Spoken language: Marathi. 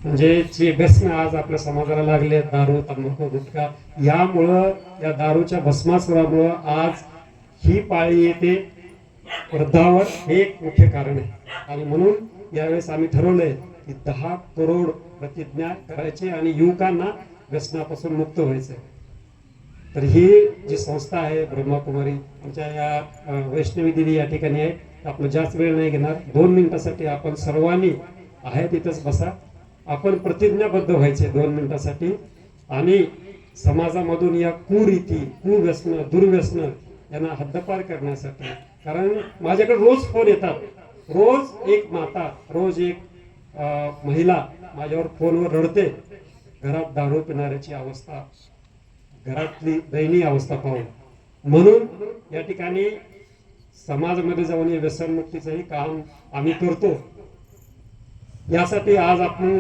म्हणजे जे व्यसन आज आपल्या समाजाला लागले, दारू, तंबाखू, गुटखा, यामुळं, या दारूच्या भस्मासुरामुळं आज ही पाळी येते वृद्धावर, हे एक मुख्य कारण आहे. आणि म्हणून यावेळेस आम्ही ठरवलंय की 10 करोड प्रतिज्ञा करायची आणि युवकांना व्यसनापासून मुक्त व्हायचं. तर ही जी संस्था आहे ब्रह्माकुमारी, आमच्या या वैष्णवी दिदी या ठिकाणी आहे. आपलं जास्त वेळ नाही घेणार, 2 मिनिटासाठी आपण सर्वांनी आहे तिथंच बसा. आपण प्रतिज्ञाबद्ध व्हायचे 2 मिनिटासाठी आणि समाजामधून या कुरीती, कुव्यसन, दुर्व्यसन यांना हद्दपार करण्यासाठी. कारण माझ्याकडे रोज फोन येतात, रोज एक माता, रोज एक महिला माझ्यावर फोनवर रडते, घरात दारू पिणाऱ्याची अवस्था, घरातली दयनीय अवस्था पाहून. म्हणून या ठिकाणी समाजामध्ये जाऊन व्यसनमुक्तीचंही काम आम्ही करतो. यासाठी आज आपण